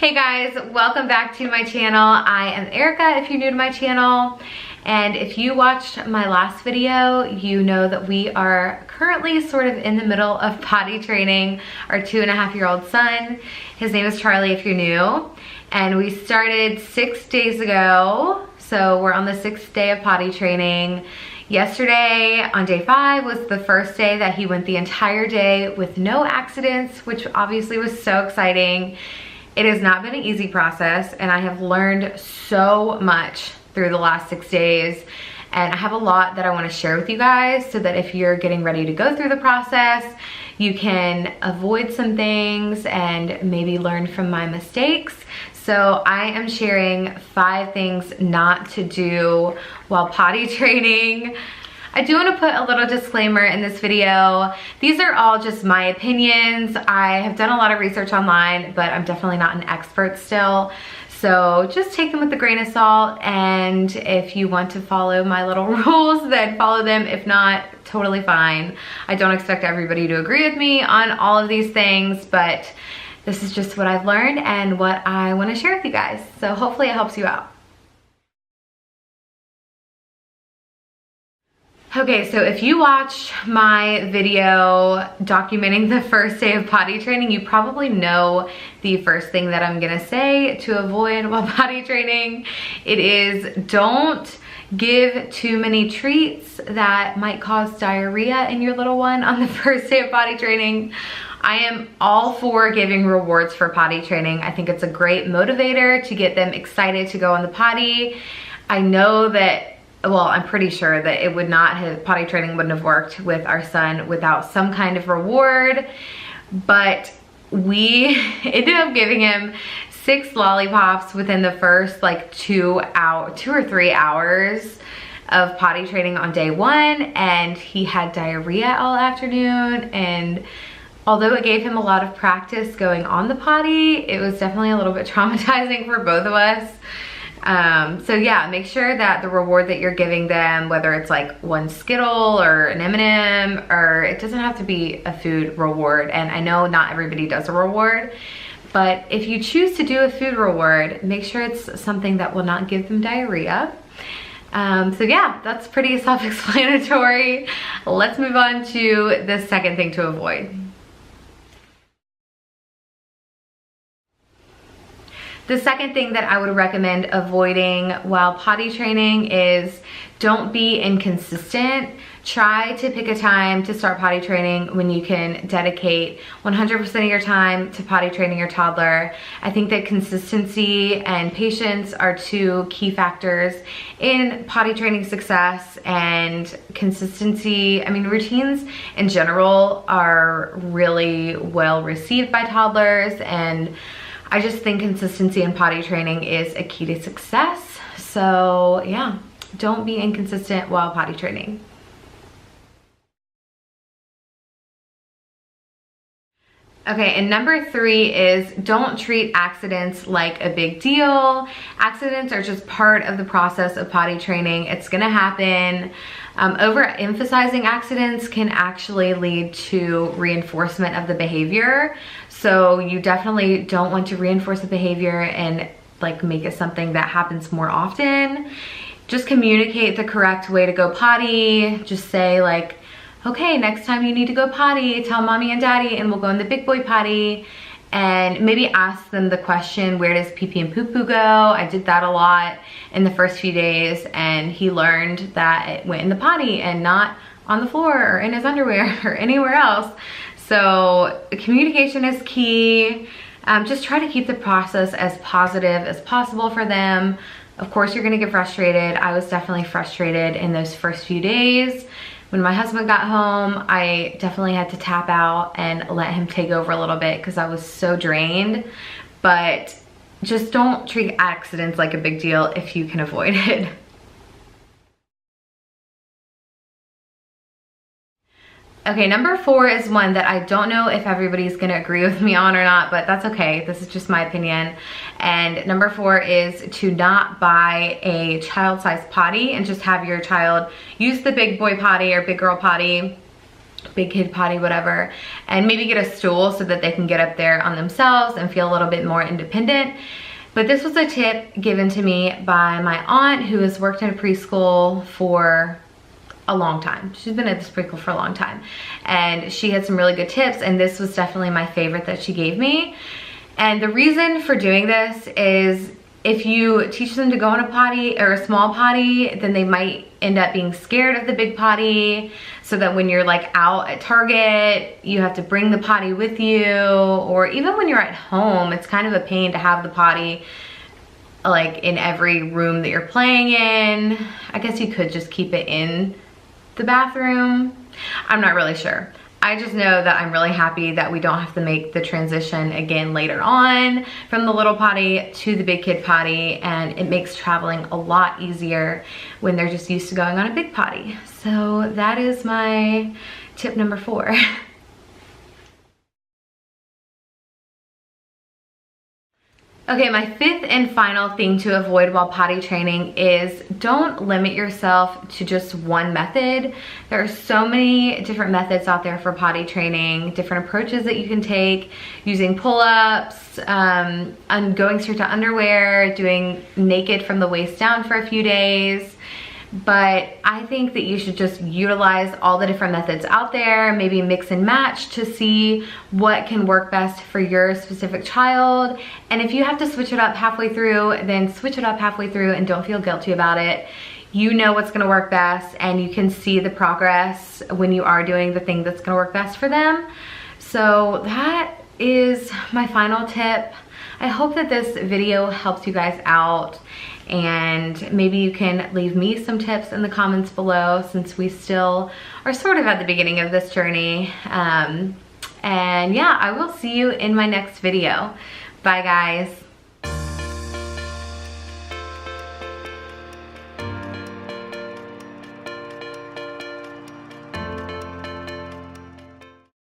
Hey guys, welcome back to my channel. I am Erica if you're new to my channel. And if you watched my last video, you know that we are currently sort of in the middle of potty training our 2.5-year-old son. His name is Charlie if you're new. And we started 6 days ago. So we're on the 6th day of potty training. Yesterday on day 5 was the first day that he went the entire day with no accidents, which obviously was so exciting. It has not been an easy process, and I have learned so much through the last 6 days, and I have a lot that I want to share with you guys so that if you're getting ready to go through the process, you can avoid some things and maybe learn from my mistakes. So I am sharing 5 things not to do while potty training. I do want to put a little disclaimer in this video. These are all just my opinions. I have done a lot of research online, but I'm definitely not an expert still. So just take them with a grain of salt, and if you want to follow my little rules, then follow them. If not, totally fine. I don't expect everybody to agree with me on all of these things, but this is just what I've learned and what I want to share with you guys. So hopefully it helps you out. Okay, so if you watched my video documenting the first day of potty training, you probably know the first thing that I'm gonna say to avoid while potty training. It is don't give too many treats that might cause diarrhea in your little one on the first day of potty training. I am all for giving rewards for potty training. I think it's a great motivator to get them excited to go on the potty. I know that, well, I'm pretty sure that it would not have, potty training wouldn't have worked with our son without some kind of reward, but we ended up giving him 6 lollipops within the first like 2 or 3 hours of potty training on day 1, and he had diarrhea all afternoon. And although it gave him a lot of practice going on the potty, it was definitely a little bit traumatizing for both of us. So yeah, make sure that the reward that you're giving them, whether it's like 1 Skittle or an M&M, or it doesn't have to be a food reward. And I know not everybody does a reward, but if you choose to do a food reward, make sure it's something that will not give them diarrhea. So yeah, that's pretty self-explanatory. Let's move on to the second thing to avoid. The second thing that I would recommend avoiding while potty training is don't be inconsistent. Try to pick a time to start potty training when you can dedicate 100% of your time to potty training your toddler. I think that consistency and patience are 2 key factors in potty training success. And consistency, I mean, routines in general are really well received by toddlers, and I just think consistency in potty training is a key to success. So yeah, don't be inconsistent while potty training. Okay, and number 3 is don't treat accidents like a big deal. Accidents are just part of the process of potty training. It's gonna happen. Overemphasizing accidents can actually lead to reinforcement of the behavior. So you definitely don't want to reinforce the behavior and like make it something that happens more often. Just communicate the correct way to go potty. Just say like, okay, next time you need to go potty, tell mommy and daddy and we'll go in the big boy potty. And maybe ask them the question, where does pee pee and poo poo go? I did that a lot in the first few days, and he learned that it went in the potty and not on the floor or in his underwear or anywhere else. So communication is key. Just try to keep the process as positive as possible for them. Of course, you're gonna get frustrated. I was definitely frustrated in those first few days. When my husband got home, I definitely had to tap out and let him take over a little bit because I was so drained. But just don't treat accidents like a big deal if you can avoid it. Okay, number 4 is one that I don't know if everybody's gonna agree with me on or not, but that's okay. This is just my opinion. And number 4 is to not buy a child-sized potty and just have your child use the big boy potty or big girl potty. big kid potty, whatever, and maybe get a stool so that they can get up there on themselves and feel a little bit more independent. But this was a tip given to me by my aunt, who has worked in a preschool for a long time. She's been at this preschool for a long time, and she had some really good tips, and this was definitely my favorite that she gave me. And the reason for doing this is, if you teach them to go in a potty or a small potty, then they might end up being scared of the big potty, so that when you're like out at Target, you have to bring the potty with you, or even when you're at home, it's kind of a pain to have the potty like in every room that you're playing in. I guess you could just keep it in the bathroom. I'm not really sure. I just know that I'm really happy that we don't have to make the transition again later on from the little potty to the big kid potty, and it makes traveling a lot easier when they're just used to going on a big potty. So that is my tip number 4. Okay, my 5th and final thing to avoid while potty training is, don't limit yourself to just one method. There are so many different methods out there for potty training, different approaches that you can take, using pull-ups, and going straight to underwear, doing naked from the waist down for a few days. But I think that you should just utilize all the different methods out there, maybe mix and match to see what can work best for your specific child. And if you have to switch it up halfway through, then switch it up halfway through and don't feel guilty about it. You know what's gonna work best, and you can see the progress when you are doing the thing that's gonna work best for them. So that is my final tip. I hope that this video helps you guys out, and maybe you can leave me some tips in the comments below, since we still are sort of at the beginning of this journey. And yeah, I will see you in my next video. Bye guys.